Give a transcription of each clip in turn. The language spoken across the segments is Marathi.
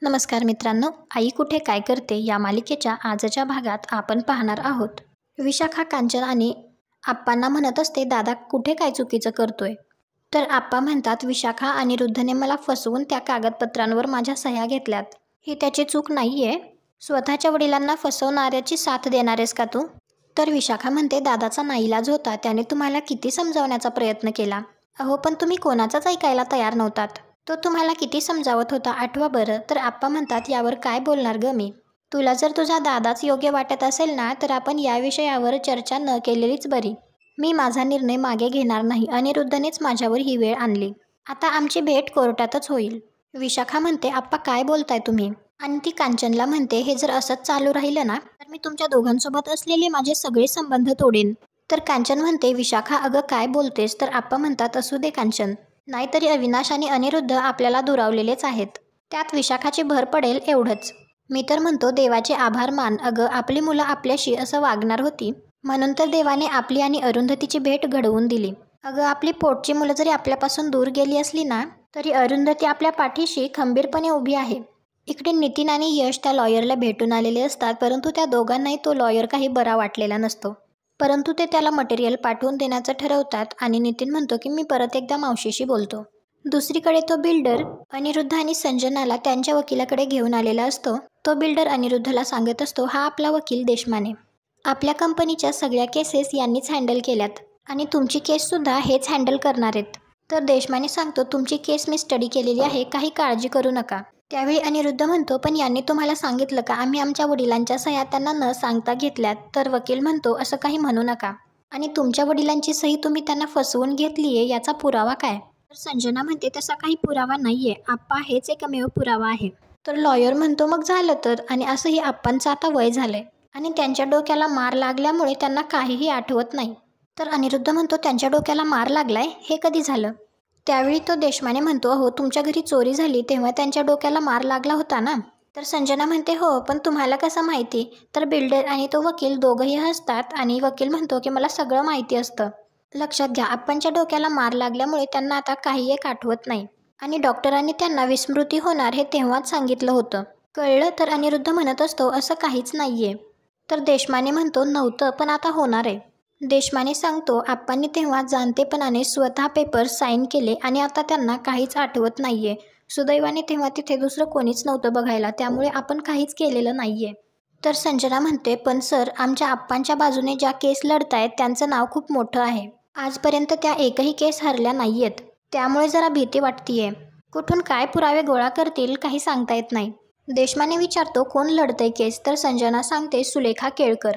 नमस्कार मित्रांनो, आई कुठे काय करते या मालिकेच्या आजच्या भागात आपण पाहणार आहोत. विशाखा कांचन आणि आप्पांना म्हणत असते, दादा कुठे काय चुकीचं करतोय. तर आप्पा म्हणतात, विशाखा आणि रुद्धने मला फसवून त्या कागदपत्रांवर माझ्या सह्या घेतल्यात. ही त्याची चूक नाहीये. स्वतःच्या वडिलांना फसवणाऱ्याची साथ देणारेस का तू? तर विशाखा म्हणते, दादाचा नाईलाज होता, त्याने तुम्हाला किती समजावण्याचा प्रयत्न केला. अहो पण तुम्ही कोणाचाच ऐकायला तयार नव्हतात. तो तुम्हाला किती समजावत होता आठवा बरं. तर आप्पा म्हणतात, यावर काय बोलणार ग मी. तुला जर तुझा दादाच योग्य वाटत असेल ना, तर आपण या विषयावर चर्चा न केलेलीच बरी. मी माझा निर्णय मागे घेणार नाही. अनिरुद्धनेच माझ्यावर ही वेळ आणली. आता आमची भेट कोर्टातच होईल. विशाखा म्हणते, आप्पा काय बोलताय तुम्ही. आणि ती कांचनला म्हणते, हे जर असंच चालू राहिलं ना, तर मी तुमच्या दोघांसोबत असलेले माझे सगळे संबंध तोडेन. तर कांचन म्हणते, विशाखा अगं काय बोलतेस. तर आप्पा म्हणतात, असू दे कांचन, नाहीतरी अविनाश आणि अनिरुद्ध आपल्याला दुरावलेलेच आहेत. त्यात विशाखाची भर पडेल एवढंच. मी तर म्हणतो देवाचे आभार मान. अगं आपली मुलं आपल्याशी असं वागणार होती म्हणून तर देवाने आपली आणि अरुंधतीची भेट घडवून दिली. अगं आपली पोटची मुलं जरी आपल्यापासून दूर गेली असली ना, तरी अरुंधती आपल्या पाठीशी खंबीरपणे उभी आहे. इकडे नितीन आणि यश त्या लॉयरला भेटून आलेले असतात, परंतु त्या दोघांनाही तो लॉयर काही बरा वाटलेला नसतो. परंतु ते त्याला मटेरियल पाठवून देण्याचं ठरवतात आणि नितीन म्हणतो की मी परत एकदा मावशीशी बोलतो. दुसरीकडे तो बिल्डर अनिरुद्ध आणि संजनाला त्यांच्या वकिलाकडे घेऊन आलेला असतो. तो बिल्डर अनिरुद्धला सांगत असतो, हा आपला वकील देशमाने. आपल्या कंपनीच्या सगळ्या केसेस यांनीच हँडल केल्यात आणि तुमची केससुद्धा हेच हँडल करणार आहेत. तर देशमाने सांगतो, तुमची केस मी स्टडी केलेली आहे, काही काळजी करू नका. त्यावेळी अनिरुद्ध म्हणतो, पण यांनी तुम्हाला सांगितलं का आम्ही आमच्या वडिलांच्या सह्या त्यांना न सांगता घेतल्यात. तर वकील म्हणतो, असं काही म्हणू नका. आणि तुमच्या वडिलांची सही तुम्ही त्यांना फसवून घेतलीये याचा पुरावा काय. तर संजना म्हणते, तसा काही पुरावा नाहीये आप्पा, हेच एकमेव पुरावा आहे. तर लॉयर म्हणतो, मग झालं तर. आणि असंही आप्पांचं आता वय झालंय आणि त्यांच्या डोक्याला मार लागल्यामुळे त्यांना काहीही आठवत नाही. तर अनिरुद्ध म्हणतो, त्यांच्या डोक्याला मार लागलाय, हे कधी झालं. त्यावेळी तो देशमाने म्हणतो, हो तुमच्या घरी चोरी झाली तेव्हा त्यांच्या डोक्याला मार लागला होता ना. तर संजना म्हणते, हो पण तुम्हाला कसं माहिती. तर बिल्डर आणि तो वकील दोघंही हसतात आणि वकील म्हणतो की मला सगळं माहिती असतं. लक्षात घ्या, आप्पांच्या डोक्याला मार लागल्यामुळे त्यांना आता काही एक आठवत नाही आणि डॉक्टरांनी त्यांना विस्मृती होणार हे तेव्हाच सांगितलं होतं. कळलं. तर अनिरुद्ध म्हणत असतो, असं काहीच नाहीये. तर देशमाने म्हणतो, नव्हतं पण आता होणार आहे. देशमाने सांगतो, आप्पांनी तेव्हा जाणतेपणाने स्वतः पेपर साईन केले आणि आता त्यांना काहीच आठवत नाहीये. सुदैवाने तेव्हा तिथे दुसरं कोणीच नव्हतं बघायला, त्यामुळे आपण काहीच केलेलं नाहीये. तर संजना म्हणते, पण सर आमच्या आप्पांच्या बाजूने ज्या केस लढतायत त्यांचं नाव खूप मोठं आहे. आजपर्यंत त्या एकही केस हरल्या नाहीयेत. त्यामुळे जरा भीती वाटतीये. कुठून काय पुरावे गोळा करतील काही सांगता येत नाही. देशमाने विचारतो, कोण लढतंय केस. तर संजना सांगते, सुलेखा केळकर.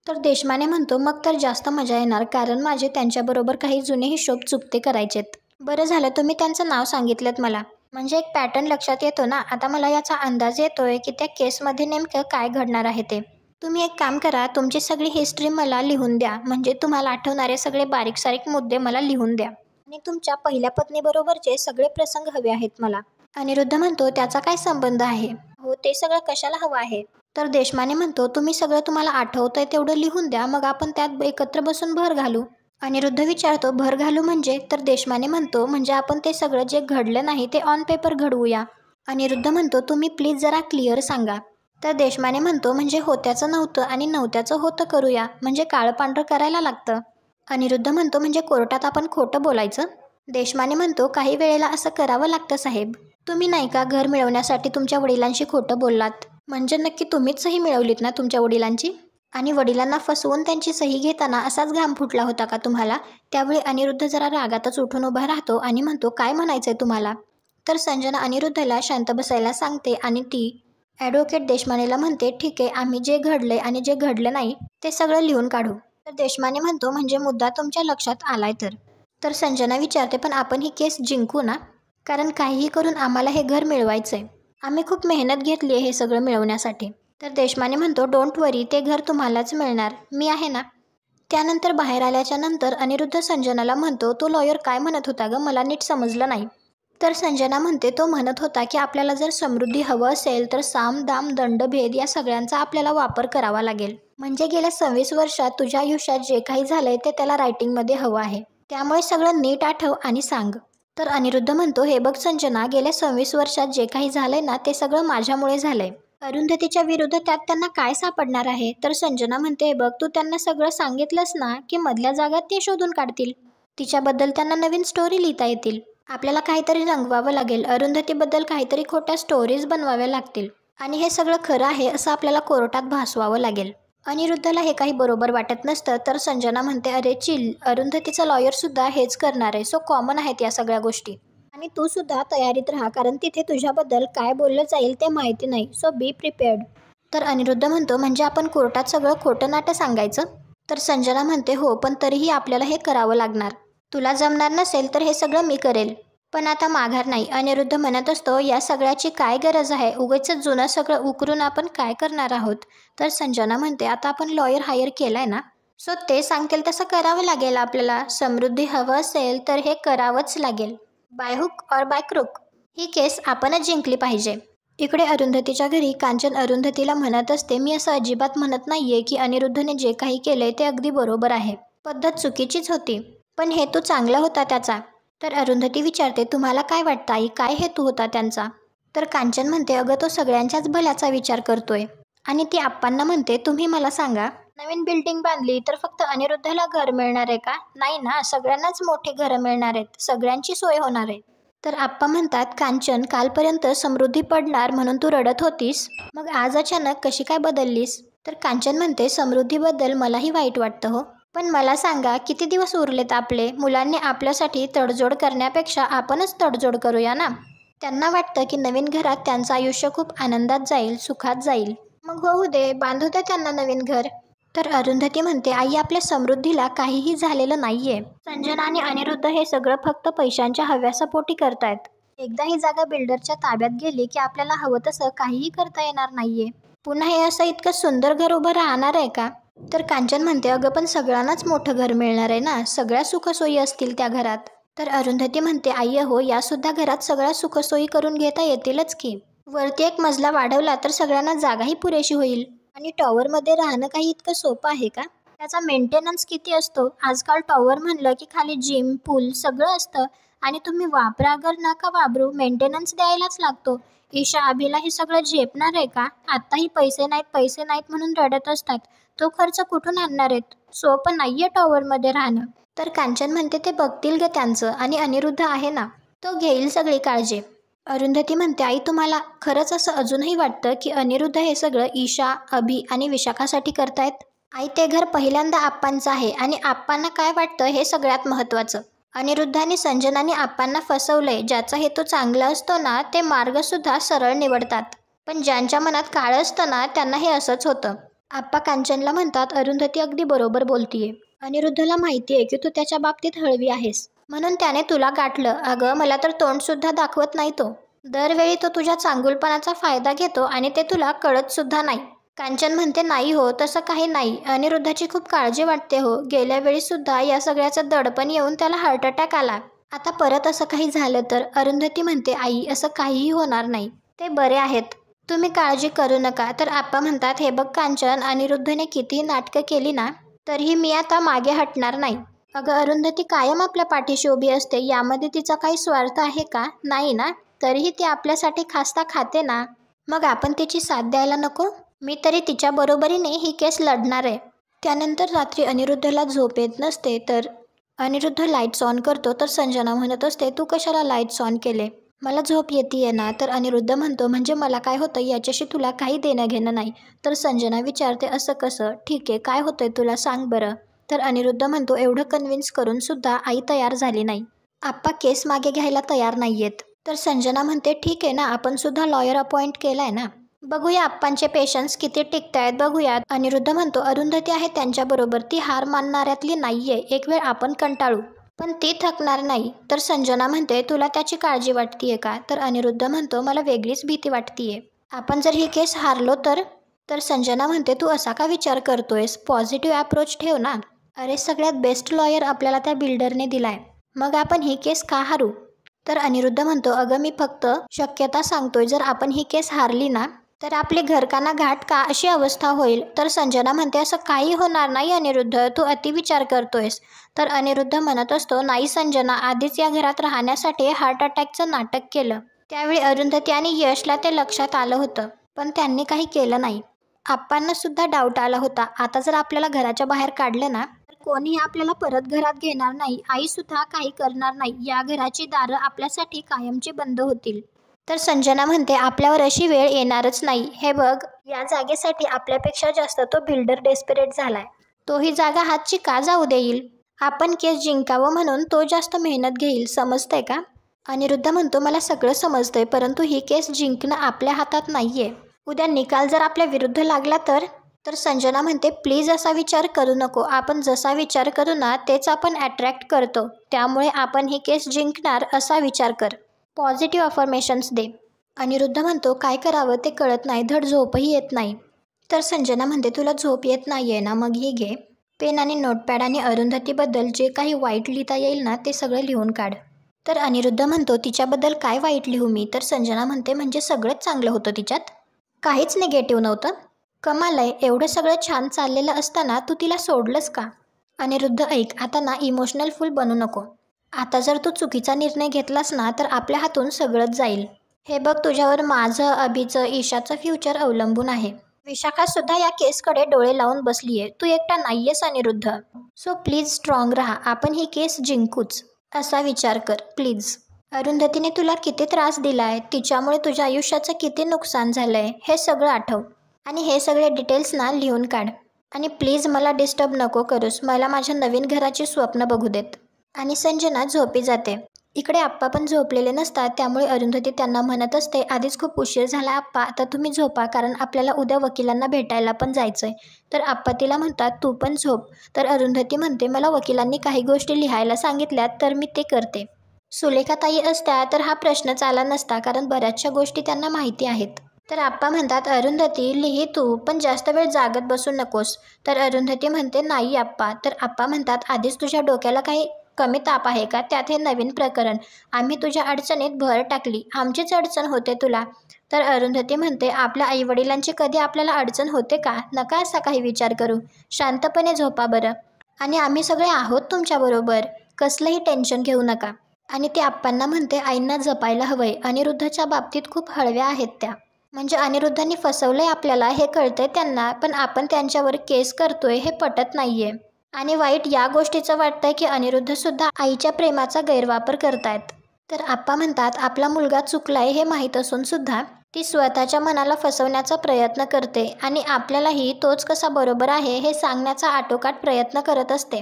तर देशमाने म्हणतो, मग तर जास्त मजा येणार, कारण माझे त्यांच्याबरोबर काही जुने हिशोब चुकते करायचेत. बरं झालं तुम्ही त्यांचं नाव सांगितलं मला, म्हणजे एक पॅटर्न लक्षात येतो ना. आता मला याचा अंदाज येतोय की त्या केसमध्ये नेमकं काय घडणार आहे ते. तुम्ही एक काम करा, तुमची सगळी हिस्ट्री मला लिहून द्या, म्हणजे तुम्हाला आठवणारे सगळे बारीक सारीक मुद्दे मला लिहून द्या. आणि तुमच्या पहिल्या पत्नीबरोबरचे सगळे प्रसंग हवे आहेत मला. अनिरुद्ध म्हणतो, त्याचा काय संबंध आहे. हो ते सगळं कशाला हवं आहे. तर देशमाने म्हणतो, तुम्ही सगळं तुम्हाला आठवतंय तेवढं लिहून द्या, मग आपण त्यात एकत्र बसून भर घालू. अनिरुद्ध विचारतो, भर घालू म्हणजे. तर देशमाने म्हणतो, म्हणजे आपण ते सगळं जे घडलं नाही ते ऑन पेपर घडवूया. अनिरुद्ध म्हणतो, तुम्ही प्लीज जरा क्लिअर सांगा. तर देशमाने म्हणतो, म्हणजे होत्याचं नव्हतं आणि नव्हत्याचं होतं करूया, म्हणजे काळं पांढरं करायला लागतं. अनिरुद्ध म्हणतो, म्हणजे कोर्टात आपण खोटं बोलायचं. देशमाने म्हणतो, काही वेळेला असं करावं लागतं साहेब. तुम्ही नाही का घर मिळवण्यासाठी तुमच्या वडिलांशी खोटं बोललात, म्हणजे नक्की तुम्हीच सही मिळवलीत ना तुमच्या वडिलांची. आणि वडिलांना फसवून त्यांची सही घेताना असाच घाम फुटला होता का तुम्हाला. त्यावेळी अनिरुद्ध जरा रागातच उठून उभा राहतो आणि म्हणतो, काय म्हणायचंय तुम्हाला. तर संजना अनिरुद्धला शांत बसायला सांगते आणि ती ॲडव्होकेट देशमानेला म्हणते, ठीक आहे, आम्ही जे घडलंय आणि जे घडलं नाही ते सगळं लिहून काढू. तर देशमाने म्हणतो, म्हणजे मुद्दा तुमच्या लक्षात आलाय तर. तर संजना विचारते, पण आपण ही केस जिंकू ना, कारण काहीही करून आम्हाला हे घर मिळवायचंय. आम्ही खूप मेहनत घेतली आहे हे सगळं मिळवण्यासाठी. तर देशमाने म्हणतो, डोंट वरी, ते घर तुम्हालाच मिळणार, मी आहे ना. त्यानंतर बाहेर आल्याच्या नंतर अनिरुद्ध संजनाला म्हणतो, तो लॉयर काय म्हणत होता ग, मला नीट समजलं नाही. तर संजना म्हणते, तो म्हणत होता की आपल्याला जर समृद्धी हवं असेल तर साम दाम दंड भेद या सगळ्यांचा आपल्याला वापर करावा लागेल. म्हणजे गेल्या 26 वर्षात तुझ्या आयुष्यात जे काही झालंय ते त्याला रायटिंगमध्ये हवं आहे. त्यामुळे सगळं नीट आठव आणि सांग. तर अनिरुद्ध म्हणतो, हे बघ संजना, गेल्या 26 वर्षात जे काही झालंय ना ते सगळं माझ्यामुळे झालंय. अरुंधतीच्या विरुद्ध त्यात त्यांना काय सापडणार आहे? तर संजना म्हणते, हे बघ, तू त्यांना सगळं सांगितलंस ना की मधल्या जागात ते शोधून काढतील. तिच्याबद्दल त्यांना नवीन स्टोरी लिहिता येतील. आपल्याला काहीतरी रंगवावं लागेल, अरुंधतीबद्दल काहीतरी खोट्या स्टोरीज बनवाव्या लागतील आणि हे सगळं खरं आहे असं आपल्याला कोर्टात भासवावं लागेल. अनिरुद्धला हे काही बरोबर वाटत नसतं. तर संजना म्हणते, अरे चिल, अरुंधतीचा लॉयर सुद्धा हेच करणार आहे, सो कॉमन आहेत या सगळ्या गोष्टी. आणि तू सुद्धा तयारीत राहा, कारण तिथे तुझ्याबद्दल काय बोललं जाईल ते माहिती नाही, सो बी प्रिपेअर्ड. तर अनिरुद्ध म्हणतो, म्हणजे आपण कोर्टात सगळं खोटं नाटं सांगायचं? तर संजना म्हणते, हो, पण तरीही आपल्याला हे करावं लागणार. तुला जमणार नसेल तर हे सगळं मी करेल, पण आता माघार नाही. अनिरुद्ध म्हणत असतो, या सगळ्याची काय गरज आहे? उगाच जुनं सगळं उकरून आपण काय करणार आहोत? तर संजना म्हणते, आता आपण लॉयर हायर केलाय ना, सो ते सांगतील तसं करावं लागेल आपल्याला. समृद्धी हवं असेल तर हे करावंच लागेल. बाय हुक और बाय क्रुक ही केस आपणच जिंकली पाहिजे. इकडे अरुंधतीच्या घरी कांचन अरुंधतीला म्हणत असते, मी असं अजिबात म्हणत नाहीये की अनिरुद्धने जे काही केलंय ते अगदी बरोबर आहे. पद्धत चुकीचीच होती, पण हेतू चांगला होता त्याचा. तर अरुंधती विचारते, तुम्हाला काय वाटतं आई, काय हेतू होता त्यांचा? तर कांचन म्हणते, अगं तो सगळ्यांच्याच भल्याचा विचार करतोय. आणि ती आप्पांना म्हणते, तुम्ही मला सांगा, नवीन बिल्डिंग बांधली तर फक्त अनिरुद्धला घर मिळणार आहे का? नाही ना, सगळ्यांनाच मोठे घरं मिळणार आहेत, सगळ्यांची सोय होणार आहे. तर आप्पा म्हणतात, कांचन, कालपर्यंत समृद्धी पडणार म्हणून तू रडत होतीस, मग आज अचानक कशी काय बदललीस? तर कांचन म्हणते, समृद्धीबद्दल मलाही वाईट वाटतं हो, पण मला सांगा, किती दिवस उरलेत आपले? मुलांनी आपल्यासाठी तडजोड करण्यापेक्षा आपणच तडजोड करूया ना. त्यांना वाटतं की नवीन घरात त्यांचं आयुष्य खूप आनंदात जाईल, सुखात जाईल. मग होऊ दे, बांधू दे त्यांना नवीन घर. तर अरुंधती म्हणते, आई, आपल्या समृद्धीला काहीही झालेलं नाहीये. संजना आणि अनिरुद्ध हे सगळं फक्त पैशांच्या हव्यासापोटी करतायत. एकदा ही जागा बिल्डरच्या ताब्यात गेली की आपल्याला हवं तसं काहीही करता येणार नाहीये. पुन्हा हे असं इतकं सुंदर घर उभं राहणार आहे का? तर कांचन म्हणते, अगं पण सगळ्यांनाच मोठं घर मिळणार आहे ना, सगळ्या सुखसोयी असतील त्या घरात. तर अरुंधती म्हणते, आई हो, यासुद्धा घरात सगळ्या सुखसोयी करून घेता येतीलच की. वरती एक मजला वाढवला तर सगळ्यांना जागाही पुरेशी होईल. आणि टॉवरमध्ये राहणं काही इतकं सोपं आहे का? त्याचा मेंटेनन्स किती असतो? आजकाल टॉवर म्हणलं की खाली जिम, पूल सगळं असतं आणि तुम्ही वापरा अगर नका वापरू, मेंटेनन्स द्यायलाच लागतो. ईशा, अभिला हे सगळं झेपणार आहे का? आत्ताही पैसे नाहीत म्हणून रडत असतात. तो खर्च कुठून आणणार आहेत? सोपं नाहीये टॉवरमध्ये राहणं. तर कांचन म्हणते, ते बघतील ग त्यांचं, आणि अनिरुद्ध आहे ना, तो घेईल सगळी काळजी. अरुंधती म्हणते, आई, तुम्हाला खरंच असं अजूनही वाटतं की अनिरुद्ध हे सगळं ईशा, अभि आणि विशाखासाठी करतायत? आई, ते घर पहिल्यांदा आप्पांचं आहे आणि आप्पांना काय वाटतं हे सगळ्यात महत्त्वाचं. अनिरुद्ध आणि संजनाने आप्पांना फसवलंय. ज्याचा हेतू चांगला असतो ना, ते मार्गसुद्धा सरळ निवडतात, पण ज्यांच्या मनात काळं असतं ना, त्यांना हे असंच होतं. आप्पा कांचनला म्हणतात, अरुंधती अगदी बरोबर बोलतीये. अनिरुद्धला माहितीये की तू त्याच्या बाबतीत हळवी आहेस, म्हणून त्याने तुला गाठलं. अगं, मला तर तोंडसुद्धा दाखवत नाही तो. दरवेळी तो तुझ्या चांगुलपणाचा फायदा घेतो आणि ते तुला कळत सुद्धा नाही. कांचन म्हणते, नाही हो, तसं काही नाही. अनिरुद्धाची खूप काळजी वाटते हो. गेल्या वेळी सुद्धा या सगळ्याचं दडपण येऊन त्याला हार्ट अटॅक आला. आता परत असं काही झालं तर? अरुंधती म्हणते, आई, असं काहीही होणार नाही, ते बरे आहेत, तुम्ही काळजी करू नका. तर आप्पा म्हणतात, हे बघ कांचन, अनिरुद्धने कितीही नाटकं केली ना, तरीही मी आता मागे हटणार नाही. अगं, अरुंधती कायम आपल्या पाठीशी उभी असते, यामध्ये तिचा काही स्वार्थ आहे का? नाही ना, तरीही ती आपल्यासाठी खास्ता खाते ना, मग आपण तिची साथ द्यायला नको? मी तरी तिच्या बरोबरीने ही केस लढणार आहे. त्यानंतर रात्री अनिरुद्धला झोप येत नसते, तर अनिरुद्ध लाईट्स ऑन करतो. तर संजना म्हणत असते, तू कशाला लाईट्स ऑन केले? मला झोप येते ना. तर अनिरुद्ध म्हणतो, म्हणजे मला काय होतं याच्याशी तुला काही देणं घेणं नाही. तर संजना विचारते, असं कसं? ठीक आहे, काय होतंय तुला सांग बरं. तर अनिरुद्ध म्हणतो, एवढं कन्व्हिन्स करून सुद्धा आई तयार झाली नाही. आप्पा केस मागे घ्यायला तयार नाहीयेत. तर संजना म्हणते, ठीक आहे ना, आपण सुद्धा लॉयर अपॉइंट केलाय ना, बघूया आप्पांचे पेशन्स किती टिकतायत बघूयात. अनिरुद्ध म्हणतो, अरुंधती आहे त्यांच्याबरोबर, ती हार मानणाऱ्यातली नाहीये. एक वेळ आपण कंटाळू, पण ती थकणार नाही. तर संजना म्हणते, तुला त्याची काळजी वाटतीये का? तर अनिरुद्ध म्हणतो, मला वेगळीच भीती वाटतीये. आपण जर ही केस हारलो तर? तर संजना म्हणते, तू असा का विचार करतोयस? पॉझिटिव्ह अप्रोच ठेव ना. अरे, सगळ्यात बेस्ट लॉयर आपल्याला त्या बिल्डरने दिलाय, मग आपण ही केस का हारू? तर अनिरुद्ध म्हणतो, अगं, मी फक्त शक्यता सांगतोय, जर आपण ही केस हारली ना, तर आपले घरकाना घाट का अशी अवस्था होईल. तर संजना म्हणते असं काही होणार नाही अनिरुद्ध, तू अतिविचार करतोयस. तर अनिरुद्ध म्हणत असतो, नाही संजना, आधीच या घरात राहण्यासाठी हार्ट अटॅकचं नाटक केलं. त्यावेळी अरुंधती आणि यशला ते लक्षात आलं होतं, पण त्यांनी काही केलं नाही. आप्पांना सुद्धा डाऊट आला होता, आता जर आपल्याला घराच्या बाहेर काढलं ना तर कोणीही आपल्याला परत घरात घेणार नाही, आई सुद्धा काही करणार नाही, या घराची दारं आपल्यासाठी कायमची बंद होतील. तर संजना म्हणते आपल्यावर अशी वेळ येणारच नाही. हे बघ, या जागेसाठी आपल्यापेक्षा जास्त तो बिल्डर डेस्परेट झालाय. तो ही जागा हातची का जाऊ देईल? आपण केस जिंकावं म्हणून तो जास्त मेहनत घेईल, समजतंय का? अनिरुद्ध म्हणतो, मला सगळं समजतंय, परंतु ही केस जिंकणं आपल्या हातात नाहीये. उद्या निकाल जर आपल्या विरुद्ध लागला तर संजना म्हणते प्लीज असा विचार करू नको. आपण जसा विचार करू ना तेच आपण अट्रॅक्ट करतो, त्यामुळे आपण ही केस जिंकणार असा विचार कर. पॉझिटिव्ह अफर्मेशन्स दे. अनिरुद्ध म्हणतो काय करावं ते कळत नाही, धड झोपही येत नाही. तर संजना म्हणते तुला झोप येत नाहीये ना, मग ही घे पेन आणि नोटपॅड आणि अरुंधतीबद्दल जे काही वाईट लिहिता येईल ना ते सगळं लिहून काढ. तर अनिरुद्ध म्हणतो तिच्याबद्दल काय वाईट लिहू मी? तर संजना म्हणते म्हणजे सगळंच चांगलं होतं तिच्यात, काहीच निगेटिव्ह नव्हतं. कमाल आहे, एवढं सगळं छान चाललेलं असताना तू तिला सोडलंस का? अनिरुद्ध ऐक, आता ना इमोशनल फुल बनू नको. आता जर तू चुकीचा निर्णय घेतलास ना तर आपल्या हातून सगळंच जाईल. हे बघ, तुझ्यावर माझं, अभिचं, ईशाचं फ्युचर अवलंबून आहे. विशाखा सुद्धा या केसकडे डोळे लावून बसलीये, तू एकटा नाहीयेस अनिरुद्ध. सो प्लीज स्ट्रॉंग राहा, आपण ही केस जिंकूच असा विचार कर प्लीज. अरुंधतीने तुला किती त्रास दिलाय, तिच्यामुळे तुझ्या आयुष्याचं किती नुकसान झालंय हे सगळं आठव आणि हे सगळे डिटेल्स ना लिहून काढ. आणि प्लीज मला डिस्टर्ब नको करूस, मला माझ्या नवीन घराची स्वप्न बघू देत. आणि संजना झोपी जाते. इकडे आप्पा पण झोपलेले नसतात, त्यामुळे अरुंधती त्यांना म्हणत असते आधीच खूप उशीर झाला आप्पा, आता तुम्ही झोपा, कारण आपल्याला उद्या वकिलांना भेटायला पण जायचंय. तर आप्पा तिला म्हणतात तू पण झोप. तर अरुंधती म्हणते मला वकिलांनी काही गोष्टी लिहायला सांगितल्यात तर मी ते करते. सुलेखाताई असत्या तर हा प्रश्नच आला नसता, कारण बऱ्याचशा गोष्टी त्यांना माहिती आहेत. तर आप्पा म्हणतात अरुंधती लिही तू, पण जास्त वेळ जागत बसू नकोस. तर अरुंधती म्हणते नाही आप्पा. तर आप्पा म्हणतात आधीच तुझ्या डोक्याला काही कमी ताप आहे का? त्यात हे नवीन प्रकरण, आम्ही तुझ्या अडचणीत भर टाकली, आमचीच अडचण होते तुला. तर अरुंधती म्हणते आपल्या आईवडिलांची कधी आपल्याला अडचण होते का? नका असा काही विचार करू, शांतपणे झोपा बरं. आणि आम्ही सगळे आहोत तुमच्याबरोबर, कसलंही टेन्शन घेऊ नका. आणि ते आप्पांना म्हणते आईंना जपायला हवंय, अनिरुद्धच्या बाबतीत खूप हळव्या आहेत त्या. म्हणजे अनिरुद्धांनी फसवलंय आपल्याला हे कळतंय त्यांना, पण आपण त्यांच्यावर केस करतोय हे पटत नाहीये. आणि वाईट या गोष्टीचं वाटतंय की अनिरुद्ध सुद्धा आईच्या प्रेमाचा गैरवापर करतायत. तर आप्पा म्हणतात आपला मुलगा चुकलाय हे माहीत असून सुद्धा ती स्वतःच्या मनाला फसवण्याचा प्रयत्न करते आणि आपल्यालाही तोच कसा बरोबर आहे हे सांगण्याचा आटोकाट प्रयत्न करत असते.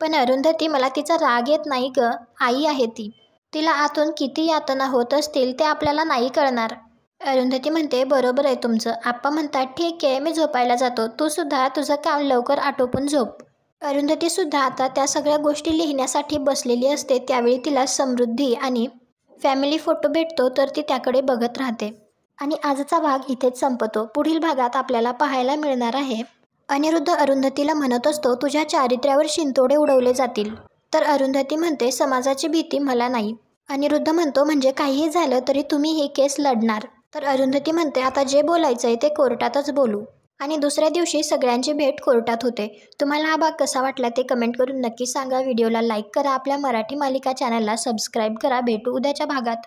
पण अरुंधती मला तिचा राग येत नाही ग, आई आहे ती, तिला आतून किती यातना होत असतील ते आपल्याला नाही कळणार. अरुंधती म्हणते बरोबर आहे तुमचं. आप्पा म्हणतात ठीक आहे, मी झोपायला जातो, तू सुद्धा तुझं काम लवकर आटोपून झोप. अरुंधती सुद्धा आता त्या सगळ्या गोष्टी लिहिण्यासाठी बसलेली असते. त्यावेळी तिला समृद्धी आणि फॅमिली फोटो भेटतो, तर ती त्याकडे बघत राहते. आणि आजचा भाग इथेच संपतो. पुढील भागात आपल्याला पाहायला मिळणार आहे अनिरुद्ध अरुंधतीला म्हणत असतो तुझ्या चारित्र्यावर शिंतोडे उडवले जातील. तर अरुंधती म्हणते समाजाची भीती मला नाही. अनिरुद्ध म्हणतो म्हणजे काहीही झालं तरी तुम्ही ही केस लढणार. तर अरुंधती म्हणते आता जे बोलायचंय ते कोर्टातच बोलू. आणि दुसऱ्या दिवशी सगळ्यांची भेट कोर्टात होते. तुम्हाला हा भाग कसा वाटला ते कमेंट करून नक्की सांगा. व्हिडिओला लाईक करा, आपल्या मराठी मालिका चॅनलला सबस्क्राईब करा. भेटू उद्याच्या भागात.